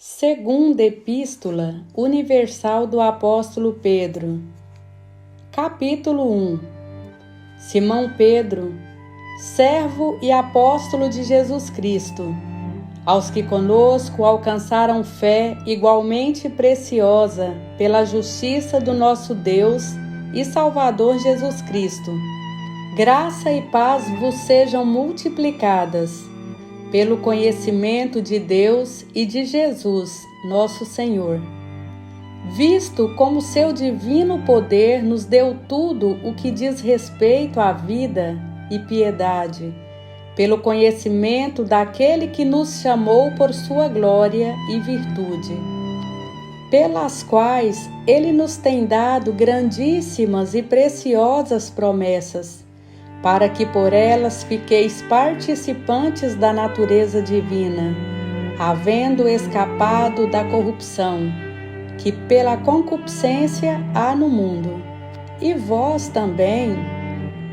Segunda Epístola Universal do Apóstolo Pedro. Capítulo 1. Simão Pedro, servo e apóstolo de Jesus Cristo, aos que conosco alcançaram fé igualmente preciosa pela justiça do nosso Deus e Salvador Jesus Cristo. Graça e paz vos sejam multiplicadas pelo conhecimento de Deus e de Jesus, nosso Senhor, visto como seu divino poder nos deu tudo o que diz respeito à vida e piedade, pelo conhecimento daquele que nos chamou por sua glória e virtude, pelas quais ele nos tem dado grandíssimas e preciosas promessas, para que por elas fiqueis participantes da natureza divina, havendo escapado da corrupção, que pela concupiscência há no mundo. E vós também,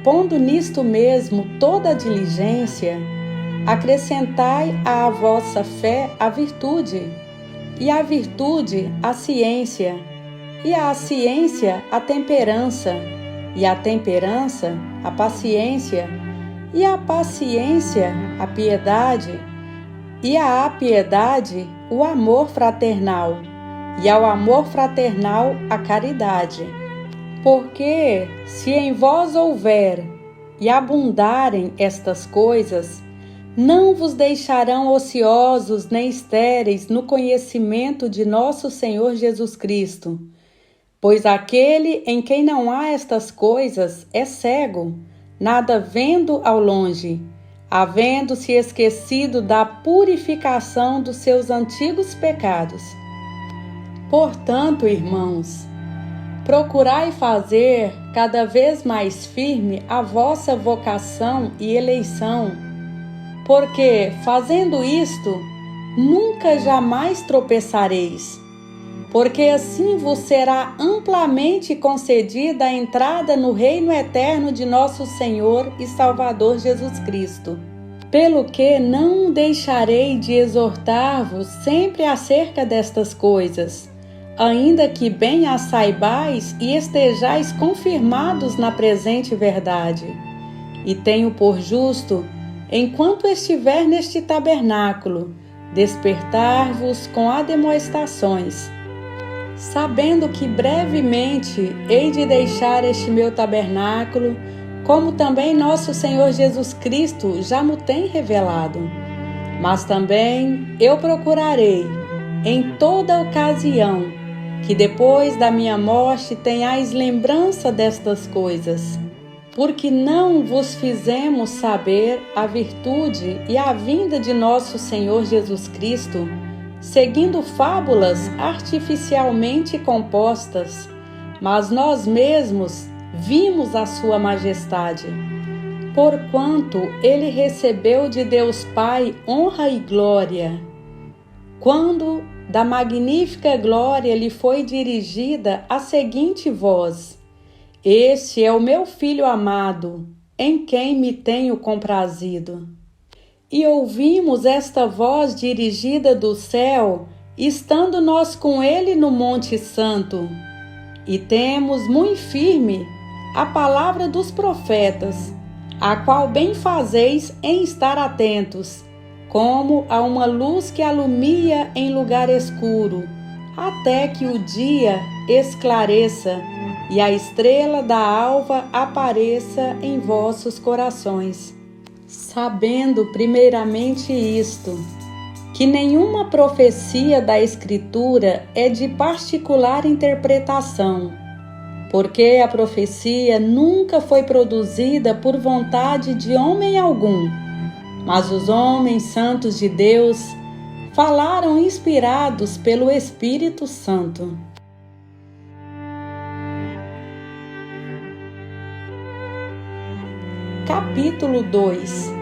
pondo nisto mesmo toda a diligência, acrescentai à vossa fé a virtude, e à virtude a ciência, e à ciência a temperança, e a temperança a paciência, e a paciência a piedade, e a piedade o amor fraternal, e ao amor fraternal a caridade. Porque se em vós houver e abundarem estas coisas, não vos deixarão ociosos nem estéreis no conhecimento de nosso Senhor Jesus Cristo. Pois aquele em quem não há estas coisas é cego, nada vendo ao longe, havendo-se esquecido da purificação dos seus antigos pecados. Portanto, irmãos, procurai fazer cada vez mais firme a vossa vocação e eleição, porque, fazendo isto, nunca jamais tropeçareis, porque assim vos será amplamente concedida a entrada no reino eterno de nosso Senhor e Salvador Jesus Cristo. Pelo que não deixarei de exortar-vos sempre acerca destas coisas, ainda que bem as saibais e estejais confirmados na presente verdade. E tenho por justo, enquanto estiver neste tabernáculo, despertar-vos com ademoestações, sabendo que brevemente hei de deixar este meu tabernáculo, como também nosso Senhor Jesus Cristo já me tem revelado. Mas também eu procurarei, em toda ocasião, que depois da minha morte tenhais lembrança destas coisas, porque não vos fizemos saber a virtude e a vinda de nosso Senhor Jesus Cristo, seguindo fábulas artificialmente compostas, mas nós mesmos vimos a sua majestade, porquanto ele recebeu de Deus Pai honra e glória, quando da magnífica glória lhe foi dirigida a seguinte voz: Este é o meu Filho amado, em quem me tenho comprazido. E ouvimos esta voz dirigida do céu, estando nós com ele no Monte Santo. E temos muito firme a palavra dos profetas, a qual bem fazeis em estar atentos, como a uma luz que alumia em lugar escuro, até que o dia esclareça e a estrela da alva apareça em vossos corações. Sabendo primeiramente isto, que nenhuma profecia da Escritura é de particular interpretação, porque a profecia nunca foi produzida por vontade de homem algum, mas os homens santos de Deus falaram inspirados pelo Espírito Santo. Capítulo 2.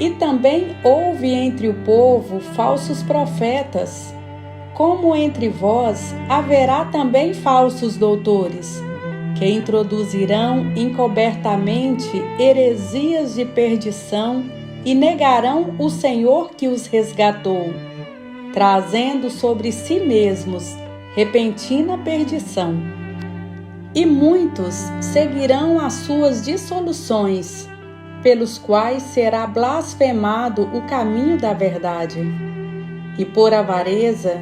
E também houve entre o povo falsos profetas, como entre vós haverá também falsos doutores, que introduzirão encobertamente heresias de perdição e negarão o Senhor que os resgatou. trazendo sobre si mesmos repentina perdição. E muitos seguirão as suas dissoluções, pelos quais será blasfemado o caminho da verdade. E por avareza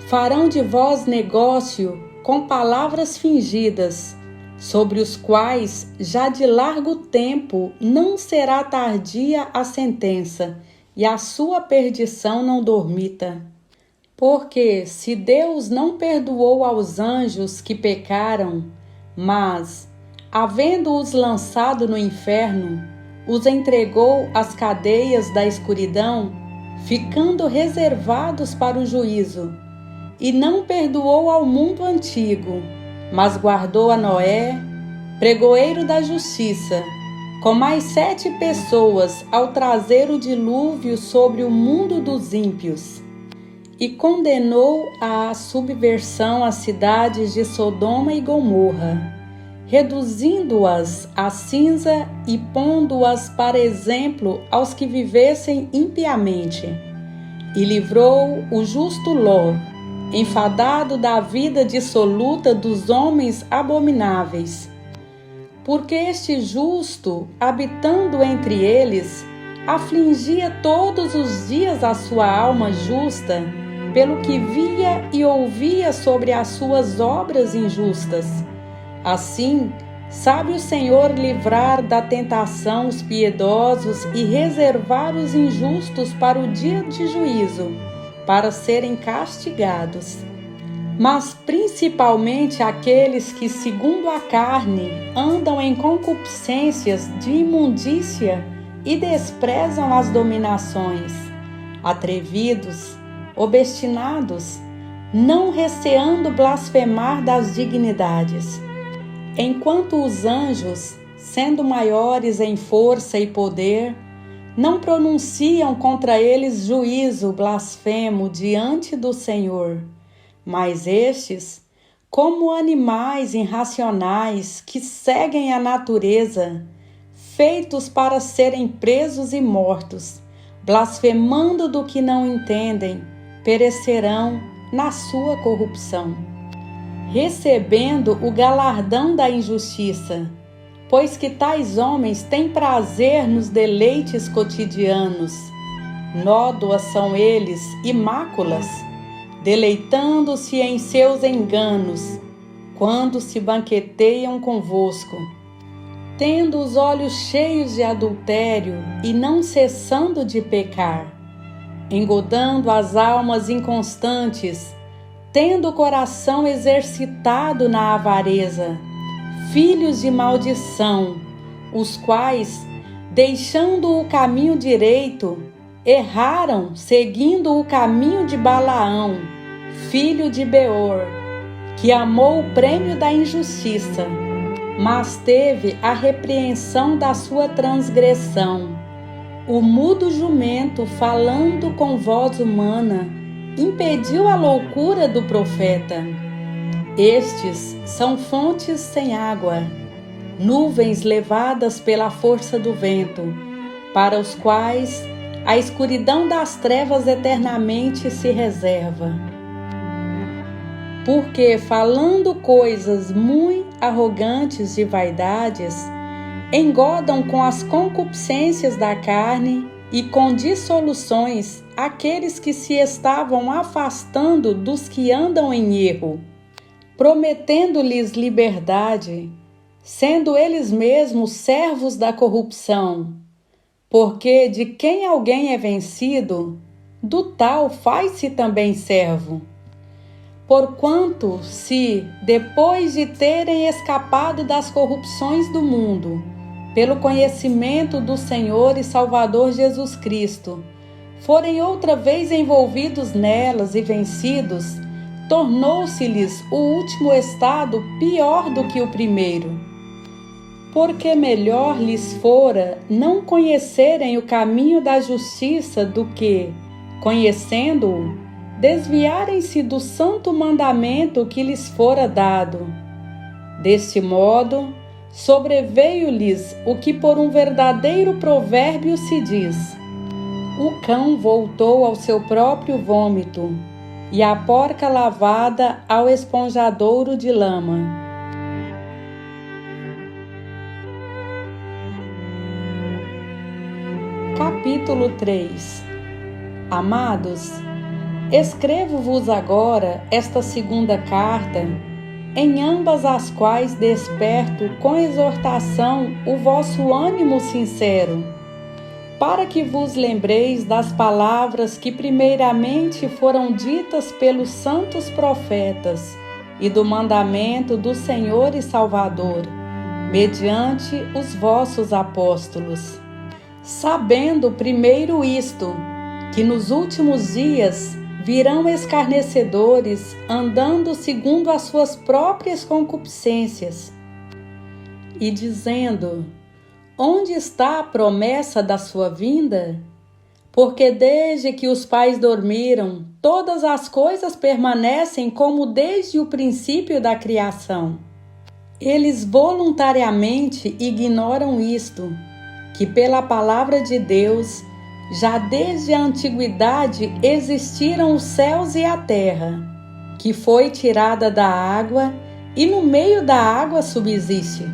farão de vós negócio com palavras fingidas, sobre os quais já de largo tempo não será tardia a sentença, e a sua perdição não dormita. Porque se Deus não perdoou aos anjos que pecaram, mas, havendo-os lançado no inferno, os entregou às cadeias da escuridão, ficando reservados para o juízo, e não perdoou ao mundo antigo, mas guardou a Noé, pregoeiro da justiça, com mais 7 pessoas ao trazer o dilúvio sobre o mundo dos ímpios, e condenou à subversão as cidades de Sodoma e Gomorra, reduzindo-as a cinza e pondo-as para exemplo aos que vivessem impiamente. E livrou o justo Ló, enfadado da vida dissoluta dos homens abomináveis. Porque este justo, habitando entre eles, afligia todos os dias a sua alma justa, pelo que via e ouvia sobre as suas obras injustas. Assim, sabe o Senhor livrar da tentação os piedosos e reservar os injustos para o dia de juízo, para serem castigados. Mas principalmente aqueles que, segundo a carne, andam em concupiscências de imundícia e desprezam as dominações, atrevidos, obstinados, não receando blasfemar das dignidades. Enquanto os anjos, sendo maiores em força e poder, não pronunciam contra eles juízo blasfemo diante do Senhor, mas estes, como animais irracionais que seguem a natureza, feitos para serem presos e mortos, blasfemando do que não entendem, perecerão na sua corrupção, recebendo o galardão da injustiça, pois que tais homens têm prazer nos deleites cotidianos. Nódoas são eles e máculas, deleitando-se em seus enganos, quando se banqueteiam convosco, tendo os olhos cheios de adultério e não cessando de pecar, engodando as almas inconstantes, tendo o coração exercitado na avareza, filhos de maldição, os quais, deixando o caminho direito, erraram seguindo o caminho de Balaão, filho de Beor, que amou o prêmio da injustiça, mas teve a repreensão da sua transgressão. O mudo jumento, falando com voz humana, impediu a loucura do profeta. Estes são fontes sem água, nuvens levadas pela força do vento, para os quais a escuridão das trevas eternamente se reserva. Porque, falando coisas muito arrogantes de vaidades, engodam com as concupiscências da carne e com dissoluções aqueles que se estavam afastando dos que andam em erro, prometendo-lhes liberdade, sendo eles mesmos servos da corrupção. Porque de quem alguém é vencido, do tal faz-se também servo. Porquanto, se, depois de terem escapado das corrupções do mundo, pelo conhecimento do Senhor e Salvador Jesus Cristo, forem outra vez envolvidos nelas e vencidos, tornou-se-lhes o último estado pior do que o primeiro. Porque melhor lhes fora não conhecerem o caminho da justiça do que, conhecendo-o, desviarem-se do santo mandamento que lhes fora dado. Deste modo, sobreveio-lhes o que por um verdadeiro provérbio se diz: o cão voltou ao seu próprio vômito, e a porca lavada ao esponjadouro de lama. Capítulo 3. Amados, escrevo-vos agora esta segunda carta, em ambas as quais desperto com exortação o vosso ânimo sincero, para que vos lembreis das palavras que primeiramente foram ditas pelos santos profetas e do mandamento do Senhor e Salvador, mediante os vossos apóstolos. Sabendo primeiro isto, que nos últimos dias virão escarnecedores, andando segundo as suas próprias concupiscências, e dizendo: onde está a promessa da sua vinda? Porque desde que os pais dormiram, todas as coisas permanecem como desde o princípio da criação. Eles voluntariamente ignoram isto, que pela palavra de Deus, já desde a antiguidade existiram os céus e a terra, que foi tirada da água e no meio da água subsiste,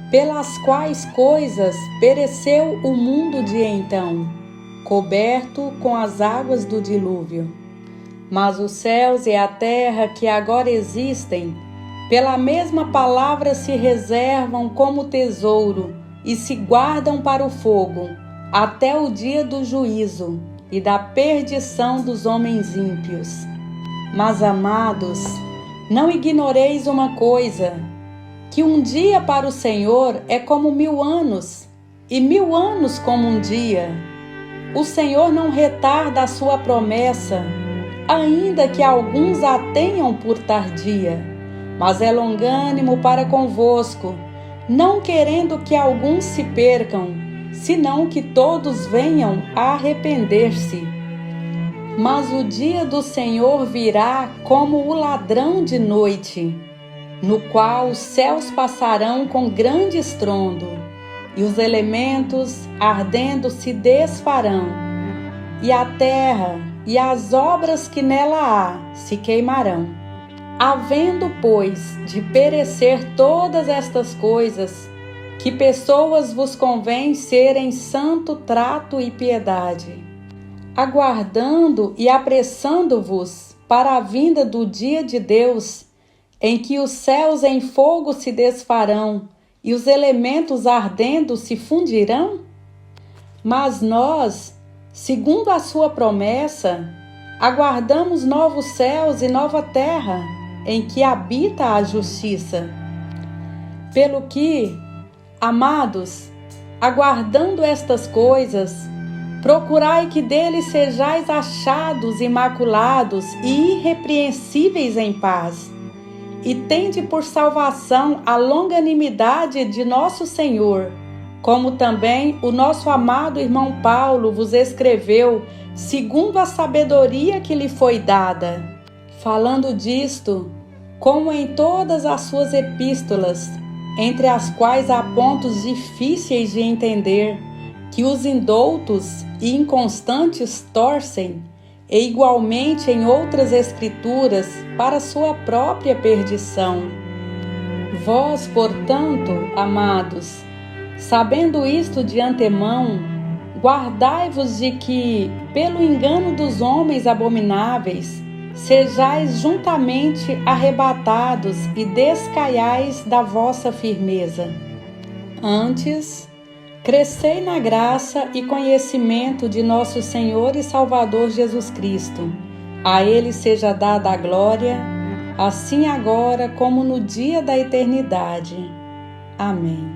pelas quais coisas pereceu o mundo de então, coberto com as águas do dilúvio. Mas os céus e a terra que agora existem, pela mesma palavra se reservam como tesouro e se guardam para o fogo, até o dia do juízo e da perdição dos homens ímpios. Mas, amados, não ignoreis uma coisa, que um dia para o Senhor é como 1000 anos, e 1000 anos como um dia. O Senhor não retarda a sua promessa, ainda que alguns a tenham por tardia, mas é longânimo para convosco, não querendo que alguns se percam, senão que todos venham a arrepender-se. Mas o dia do Senhor virá como o ladrão de noite, no qual os céus passarão com grande estrondo, e os elementos ardendo se desfarão, e a terra e as obras que nela há se queimarão. Havendo, pois, de perecer todas estas coisas, que pessoas vos convém serem santo trato e piedade, aguardando e apressando-vos para a vinda do dia de Deus, em que os céus em fogo se desfarão e os elementos ardendo se fundirão? Mas nós, segundo a sua promessa, aguardamos novos céus e nova terra, em que habita a justiça. Pelo que, amados, aguardando estas coisas, procurai que deles sejais achados imaculados e irrepreensíveis em paz, e tende por salvação a longanimidade de nosso Senhor, como também o nosso amado irmão Paulo vos escreveu, segundo a sabedoria que lhe foi dada, falando disto, como em todas as suas epístolas, entre as quais há pontos difíceis de entender, que os indoutos e inconstantes torcem, e igualmente em outras escrituras, para sua própria perdição. Vós, portanto, amados, sabendo isto de antemão, guardai-vos de que, pelo engano dos homens abomináveis, sejais juntamente arrebatados e descaiais da vossa firmeza. Antes, crescei na graça e conhecimento de nosso Senhor e Salvador Jesus Cristo. A Ele seja dada a glória, assim agora como no dia da eternidade. Amém.